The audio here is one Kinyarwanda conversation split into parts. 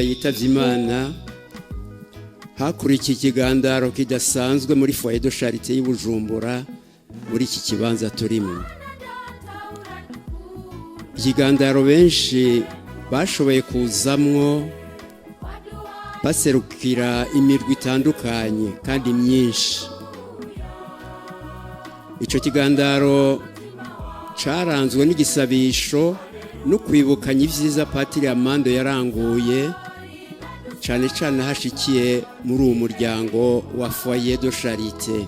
yitavye Imana hakurikiye ikigandaro kidasanzwe muri foyer de charité y'Ibujumbura muri iki kibanza turimo. Ikigandaro benshi bashoboye kuzamwo baserukira imirwi itandukanye kandi myinshi. Ico kigandaro caranzwe n'igisabisho no kwibukanya ivyiza Patiri Amando yaranguye cane cane hashikiye muri uwo muryango wa foyer de charité.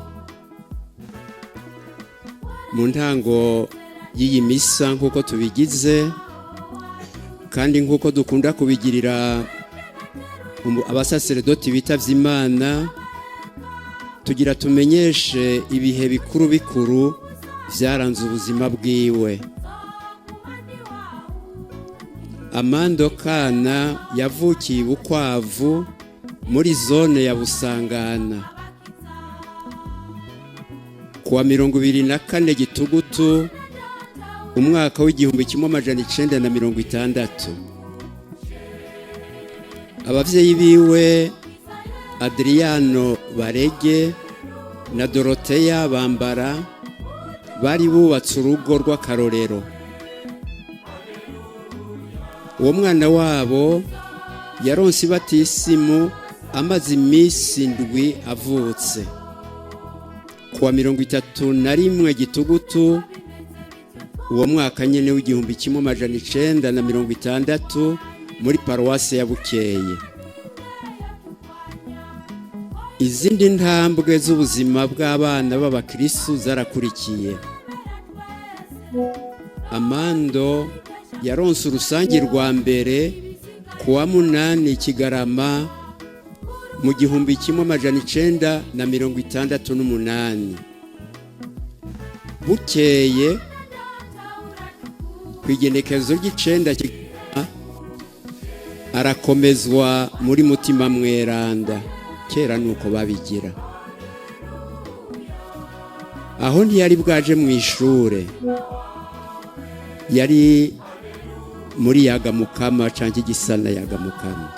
Mu ntango y'iyi misa nk'uko tubigize kandi nk'uko dukunda kubigirira abasaseredoti bitavye Imana, tugira tumenyeshe ibihe bikuru bikuru vyaranze ubuzima bwiwe. Amando Kana yavukiye Bukwavu muri zone ya Busangana kuwa 24 Gitugutu umwaka w'1960. Abavyeyi biwe Adriano Barege na Dorothea Bambara bari bubatse urugo rw'akarorero. Uwo mwana wabo yaronse batisimu amaze imisi 7 avutse kuwa 31 Gitugutu uwo mwaka nyene w'1960 muri paruwasi ya Bukeye. Izindi ntambwe z'ubuzima bw'abana b'abakristo zarakurikiye. Amando yaronse urusangi rwa mbere kuwa 8 Kigarama mu 1968. Bukeye kwigenekezo ry'icenda arakomezwa muri Mutima Mweranda. Kera nuko babigira. Aho ntiyari bwaje mu ishure, yari muri Yagamukama canke Gisana Yagamukama.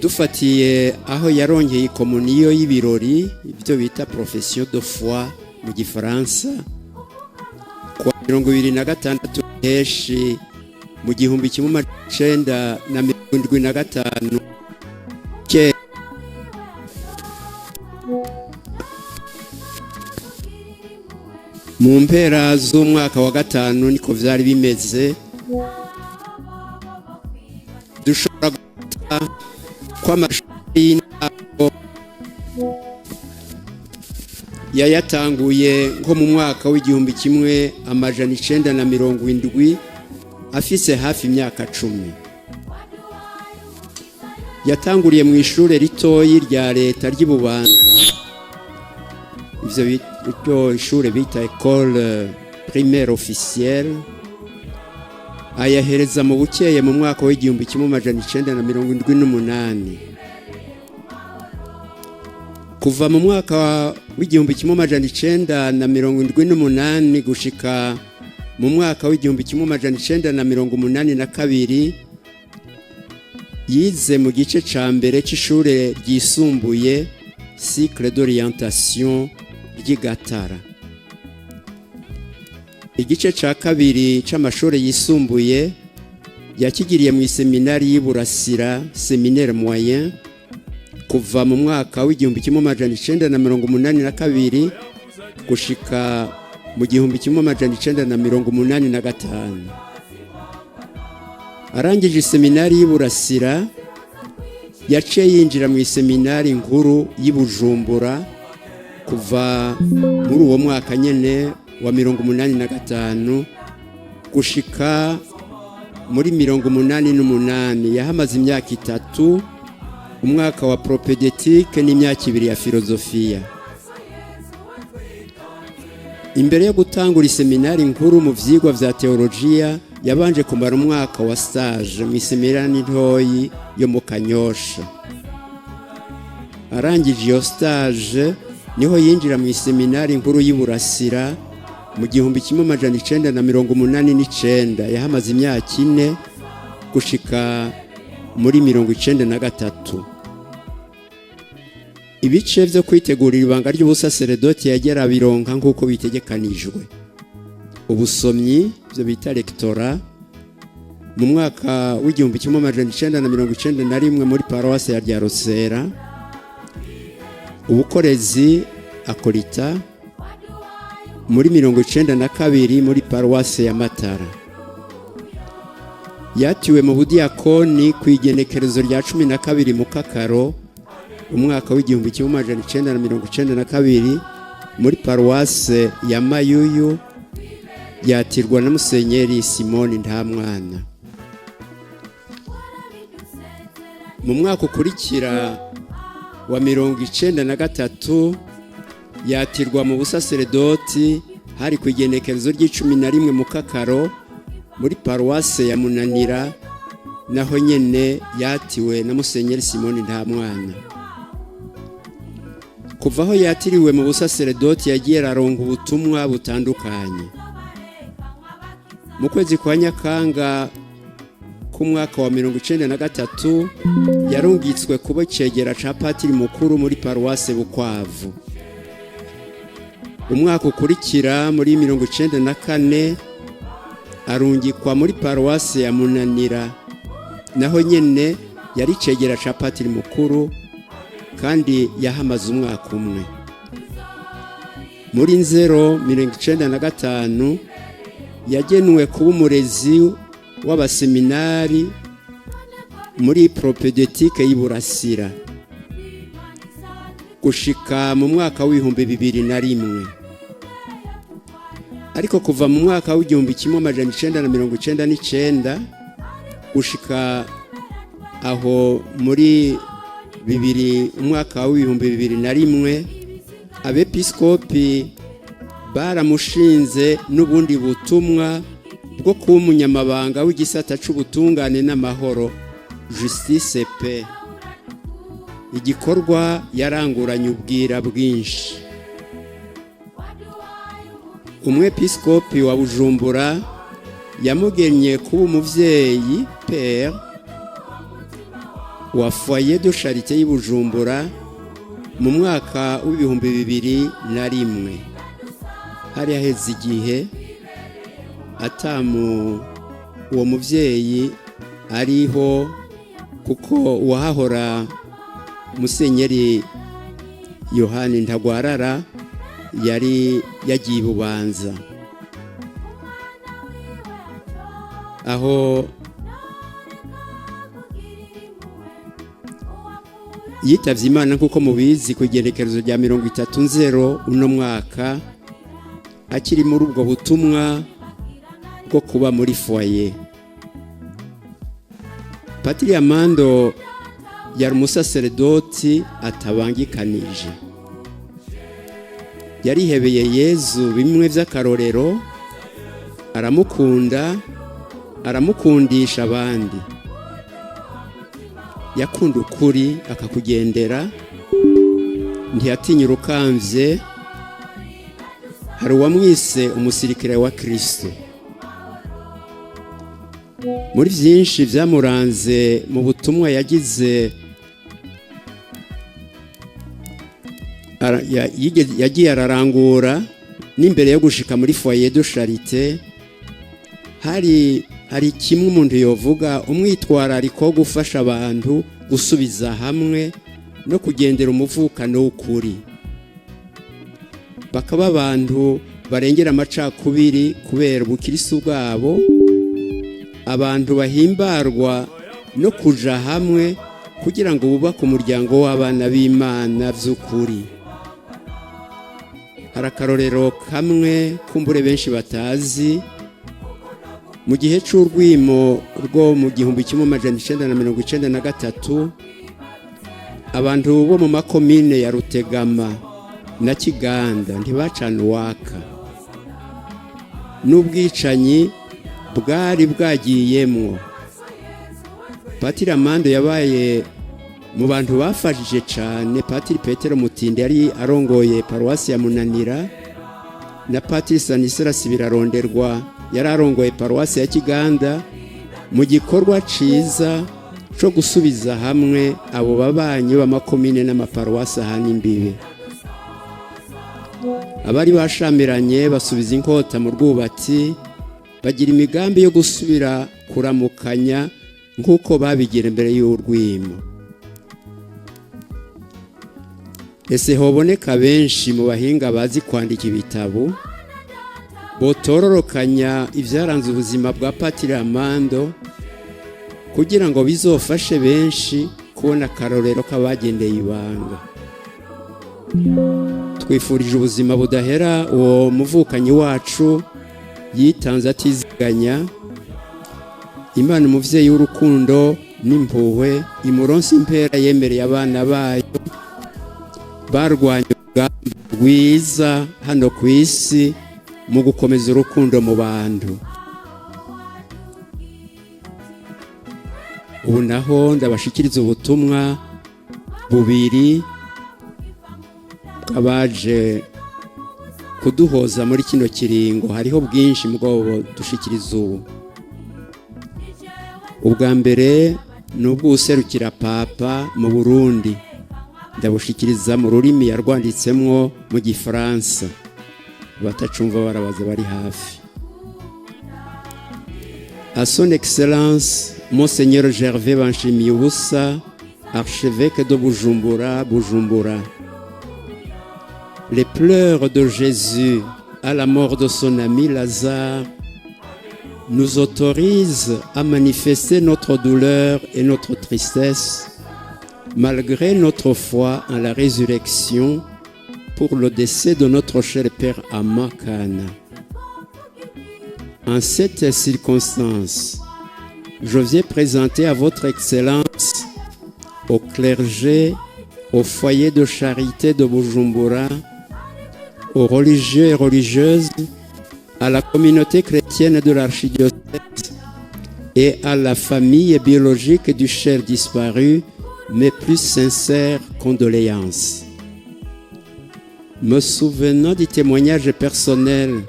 Dufatiye aho yarongeye komuniyo y'ibirori, ibyo bita profession de foi mu Gifaransa, kwa 2026 heshi mu 1975 mu mpera z'umwaka wa 5 niko vyari bimeze. Dushobora guta kw'amashuri yayatanguye nko mu mwaka w'1970 afise hafi imyaka 10. Yatanguriye mu ishure ritoyi rya leta ry'Ibubanza, ivyo ishure bita école primaire officielle. Ayahereza mu Bukeye mu mwaka w'1978. Kuva mu mwaka w'1978 gushika mu mwaka w'1982 yize mu gice ca mbere c'ishure ryisumbuye cycle d'orientation ry'Igatara. Igice ca kabiri c'amashure yisumbuye yakigiriye mu seminari y'Iburasira séminaire moyen kuva mu mwaka w'1982 gushika mu 1985. Arangije seminari y'Iburasira yaciye yinjira mu seminari nkuru y'Ibujumbura kuva muri uwo mwaka nyene wa 1985 gushika muri 1988. Yahamaze imyaka 3, umwaka wa propedeutique n'imyaka 2 ya filosofia. Imbere yo gutangura seminari nkuru mu vyigwa vya teologia, yabanje kumara umwaka wa stage mu seminari ntoyi yo mu Kanyosha. Arangije iyo stage niho yinjira mu seminari nkuru y'Iburasira mu 1989. Yahamaze imyaka 4 gushika muri 1993. Ibice vyo kwitegurira ibanga ry'ubusaseredoti yagera bironka nk'uko bitegekanijwe. Ubusomyi byo bita lectora mu mwaka w'igihumbi kimwe amajana 1991 muri paruwase ya Ryarosera. Ubukorezi akorita muri 1992 muri paruwase ya Matara. Yatiwe mu budiakoni kwigenekerezo rya 12 mu Kakaro umwaka w'igihumbi kimwe amajana 1992 muri paruwase ya Mayuyu. Yatirwa na Musenyeri Simoni Ntamwana. Mu mwaka ukurikira wa 1993 yatirwa mu busaseredoti hari kwigenekerezo ry'11 mu Kakaro muri paruwase ya Munanira, naho nyene yatiwe na Musenyeri Simoni Ntamwana. Kuva aho yatiriwe mu busaseredoti yagiye araronka ubutumwa butandukanye. Mu kwezi kwa Nyakanga ku mwaka wa 1993 yarungitswe kuba cegera ca patiri mukuru muri paruwase Bukwavu. Umwaka ukurikira muri 1994 arungikwa muri paruwase ya Munanira, naho nyene yari cegera ca patiri mukuru kandi yahamaze umwaka umwe. Muri 1995 yagenwe kuba umurezi w'abaseminari muri propedeutique y'Iburasira gushika mu mwaka w'ibihumbi 2001. Ariko kuva mu mwaka w'igihumbi kimwe amajana 1999 gushika aho muri umwaka w'ibihumbi 2001 abepiskopi baramushinze n'ubundi butumwa bwo kuba umunyamabanga w'igisata c'ubutungane n'amahoro, justice pe. Igikorwa yaranguranye ubwira bwinshi. Umwepiskopi wa Bujumbura yamugenye kuba umuvyeyi père wa foyer de charité y'Ibujumbura mu mwaka w'ibihumbi 2001. Hari haheze igihe atamu uwo muvyeyi ariho, kuko wahahora Musenyeri Yohani Ntagwarara yari yagiye Bubanza. Aho yitavye Imana kuko mubizi ku igenekerezo rya 30 uno mwaka, akiri muri ubwo butumwa bwo kuba muri foyer. Patiri Amando yari umusaseredoti atabangikanije. Yarihebeye Yezu bimwe vy'akarorero, aramukunda, aramukundisha abandi. Yakunda ukuri akakugendera, ntiyatinya urukamvye. Hari uwamwise umusirikare wa Kristo. Muri vyinshi vyamuranze mu butumwa yagize, yagiye ararangura n'imbere yo gushika muri foyer de charité, hari kimwe umuntu yovuga umwitwarariko wo gufasha abantu gusubiza hamwe no kugendera umuvukano w'ukuri. Bakaba abantu barengera amacakubiri kubera ubukristo bwabo, abantu bahimbarwa no kuja hamwe kugira ngo bubake umuryango w'abana b'Imana vy'ukuri. Harakarorero kamwe kumbure benshi batazi. Mu gihe c'urwimo rwo mu 1993 abantu bo mu makomine ya Rutegama na Kiganda ntibacana uwaka. N'ubwicanyi bwari bwagiyemwo. Patiri Amando yabaye mu bantu bafashije cyane. Patiri Petero Mutindi yari arongoye paruwasi ya Munanira, na Patiri Stanislas Biraronderwa yari arongoye paruwasi ya Kiganda, mu gikorwa ciza co gusubiza hamwe abo babanyi b'amakomine n'amaparuwasi ahana imbibe. Abari bashamiranye basubiza inkota mu rwubati, bagira imigambi yo gusubira kuramukanya nk'uko babigira imbere y'urwimo. Ese hoboneka benshi mu bahinga bazi kwandika ibitabo botororokanya ivyaranze ubuzima bwa Patiri Amando kugira ngo bizofashe benshi kubona akarorero k'abagendeye ibanga. Twifurije ubuzima budahera uwo muvukanyi wacu yitanze atiziganya. Imana umuvyeyi w'urukundo n'impuhwe imuronse impera yemereye abana bayo barwanya urugamba rwiza hano ku isi mu gukomeza urukundo mu bantu. Ubu naho ndabashikiriza ubutumwa bubiri bw'abaje kuduhoza muri kino kiringo. Hariho bwinshi mugabo dushikiriza ubu. Ubwa mbere ni ubw'userukira Papa mu Burundi, ndabushikiriza mu rurimi yarwanditsemwo mu Gifaransa, batacumva barabaza bari hafi. À son Excellence Monseigneur Gervais Banshimiyubusa, archevêque de Bujumbura, Bujumbura. Les pleurs de Jésus à la mort de son ami Lazare nous autorisent à manifester notre douleur et notre tristesse malgré notre foi en la résurrection pour le décès de notre cher Père Amakana. En cette circonstance, je viens présenter à votre Excellence, au clergé, au foyer de charité de Bujumbura, aux religieux et religieuses, à la communauté chrétienne de l'archidiocèse et à la famille biologique du cher disparu, mes plus sincères condoléances. Me souvenant du témoignage personnel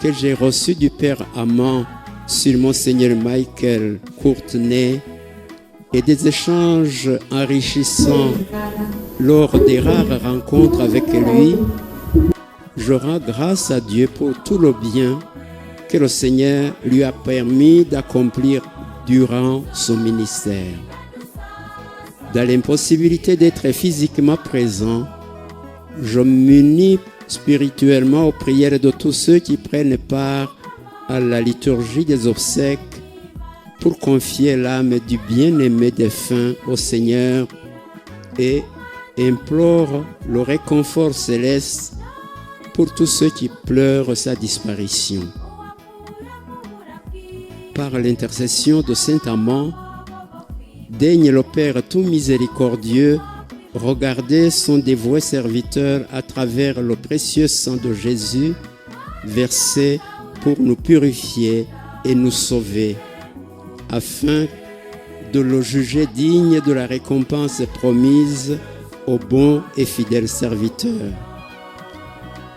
que j'ai reçu du Père Amand sur Monseigneur Michael Courtenay et des échanges enrichissants lors des rares rencontres avec lui, je rends grâce à Dieu pour tout le bien que le Seigneur lui a permis d'accomplir durant son ministère. Dans l'impossibilité d'être physiquement présent, je m'unis spirituellement aux prières de tous ceux qui prennent part à la liturgie des obsèques pour confier l'âme du bien-aimé défunt au Seigneur et implore le réconfort céleste pour tous ceux qui pleurent sa disparition. Par l'intercession de Saint Amand, daigne le Père tout miséricordieux regarder son dévoué serviteur à travers le précieux sang de Jésus versé pour nous purifier et nous sauver, afin de le juger digne de la récompense promise au bon et fidèle serviteur.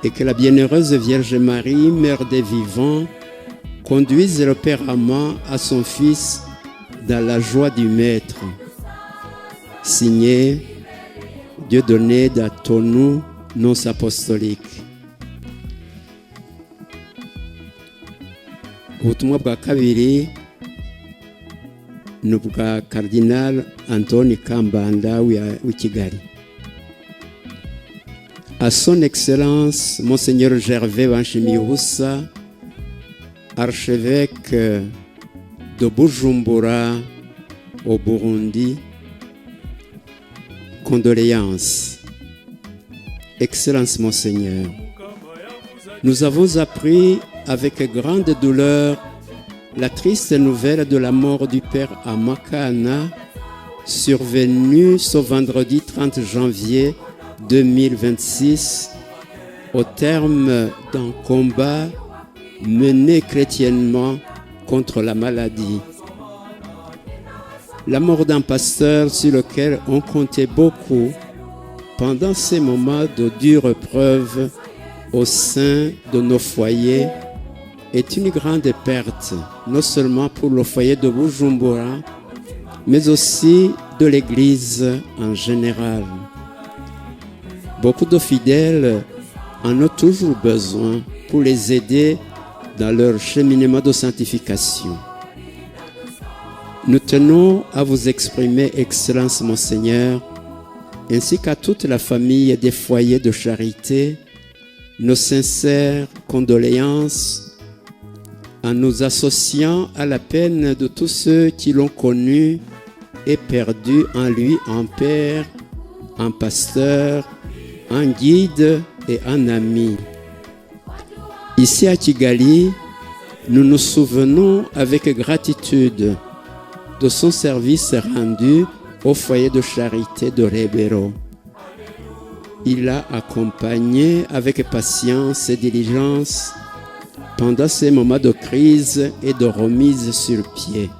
Et que la bienheureuse Vierge Marie, Mère des vivants, conduise le Père Amand à son Fils dans la joie du Maître. Signé Dieudonné d'Atonou, nonce apostolique. Ubutumwa bwa kabiri ni ubwa Cardinal Anthony Kambanda w'i Kigali. À son Excellence Monseigneur Gervais Banshimiyubusa, archevêque de Bujumbura au Burundi, condoléances. Excellence Monseigneur, nous avons appris avec grande douleur la triste nouvelle de la mort du Père Amakana, survenue ce vendredi 30 janvier 2026 au terme d'un combat mené chrétiennement contre la maladie. La mort d'un pasteur sur lequel on comptait beaucoup pendant ces moments de dure épreuve au sein de nos foyers est une grande perte, non seulement pour le foyer de Bujumbura, mais aussi de l'Église en général. Beaucoup de fidèles en ont toujours besoin pour les aider dans leur cheminement de sanctification. Nous tenons à vous exprimer, Excellence Monseigneur, ainsi qu'à toute la famille des foyers de charité, nos sincères condoléances en nous associant à la peine de tous ceux qui l'ont connu et perdu en lui un père, un pasteur, un guide et un ami. Ici à Kigali, nous nous souvenons avec gratitude de son service rendu au foyer de charité de Rebero. Il a accompagné avec patience et diligence pendant ces moments de crise et de remise sur pied.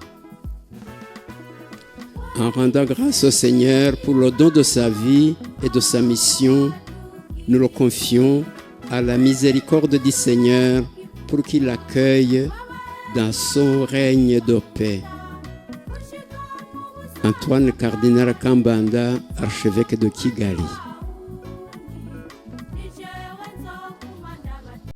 En rendant grâce au Seigneur pour le don de sa vie et de sa mission, nous le confions à la miséricorde du Seigneur pour qu'il l'accueille dans son règne de paix. Antoine Cardinal Kambanda, archevêque de Kigali.